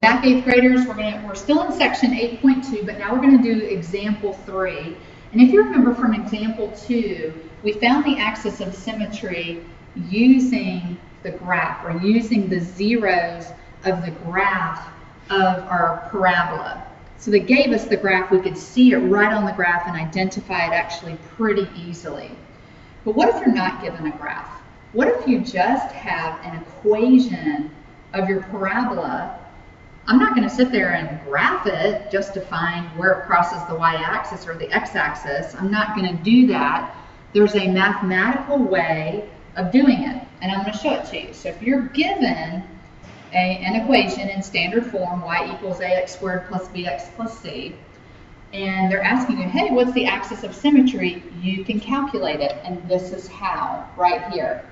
Back 8th graders, we're still in section 8.2, but now we're going to do example 3. And if you remember from example 2, we found the axis of symmetry using the graph, or using the zeros of the graph of our parabola. So they gave us the graph. We could see it right on the graph and identify it actually pretty easily. But what if you're not given a graph? What if you just have an equation of your parabola? I'm not going to sit there and graph it just to find where it crosses the y-axis or the x-axis. I'm not going to do that. There's a mathematical way of doing it, and I'm going to show it to you. So if you're given an equation in standard form, y equals ax squared plus bx plus c, and they're asking you, hey, what's the axis of symmetry? You can calculate it, and this is how, right here.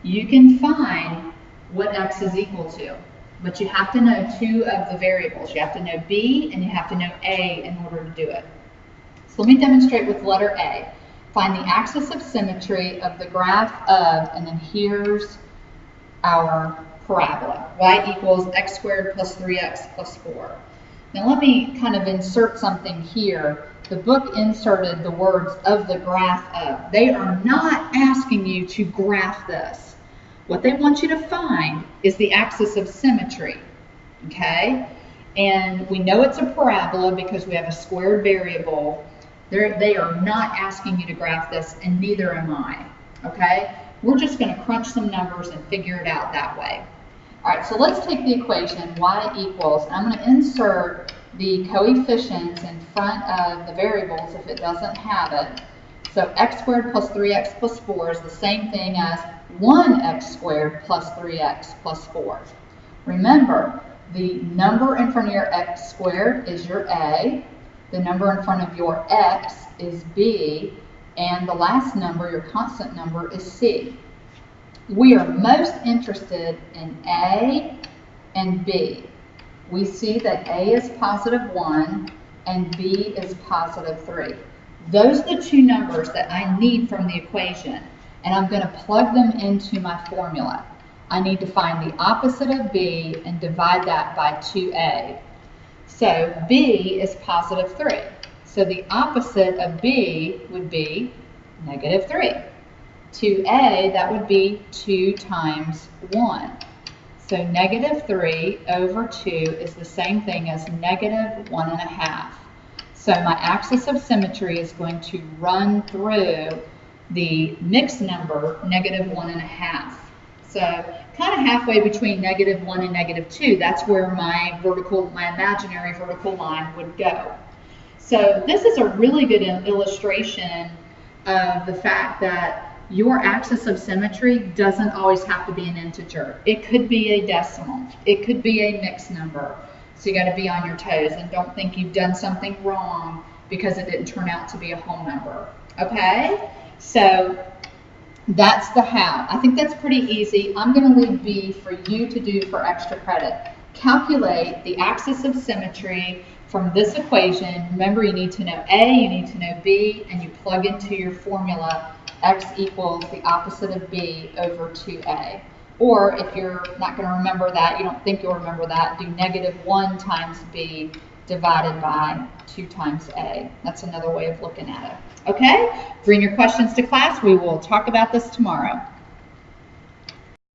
You can find what x is equal to. But you have to know two of the variables. You have to know b and you have to know a in order to do it. So let me demonstrate with letter A. Find the axis of symmetry of the graph of, and then here's our parabola. Y equals x squared plus 3x plus 4. Now let me kind of insert something here. The book inserted the words of the graph of. They are not asking you to graph this. What they want you to find is the axis of symmetry, okay? And we know it's a parabola because we have a squared variable. They are not asking you to graph this, and neither am I, okay? We're just going to crunch some numbers and figure it out that way. All right, so let's take the equation y equals, I'm going to insert the coefficients in front of the variables if it doesn't have it. So x squared plus 3x plus 4 is the same thing as 1x squared plus 3x plus 4. Remember, the number in front of your x squared is your a, the number in front of your x is b, and the last number, your constant number, is c. We are most interested in a and b. We see that a is positive 1 and b is positive 3. Those are the two numbers that I need from the equation, and I'm going to plug them into my formula. I need to find the opposite of b and divide that by 2a. So b is positive 3. So the opposite of b would be negative 3. 2a, that would be 2 times 1. So negative 3 over 2 is the same thing as negative 1.5. So my axis of symmetry is going to run through the mixed number, negative 1.5. So kind of halfway between negative 1 and negative 2, that's where my imaginary vertical line would go. So this is a really good illustration of the fact that your axis of symmetry doesn't always have to be an integer. It could be a decimal. It could be a mixed number. So you got to be on your toes and don't think you've done something wrong because it didn't turn out to be a whole number. Okay? So that's the how. I think that's pretty easy. I'm going to leave B for you to do for extra credit. Calculate the axis of symmetry from this equation. Remember, you need to know A, you need to know B, and you plug into your formula x equals the opposite of B over 2A. Or if you're not going to remember that, you don't think you'll remember that, do negative 1 times B divided by 2 times A. That's another way of looking at it. Okay? Bring your questions to class. We will talk about this tomorrow.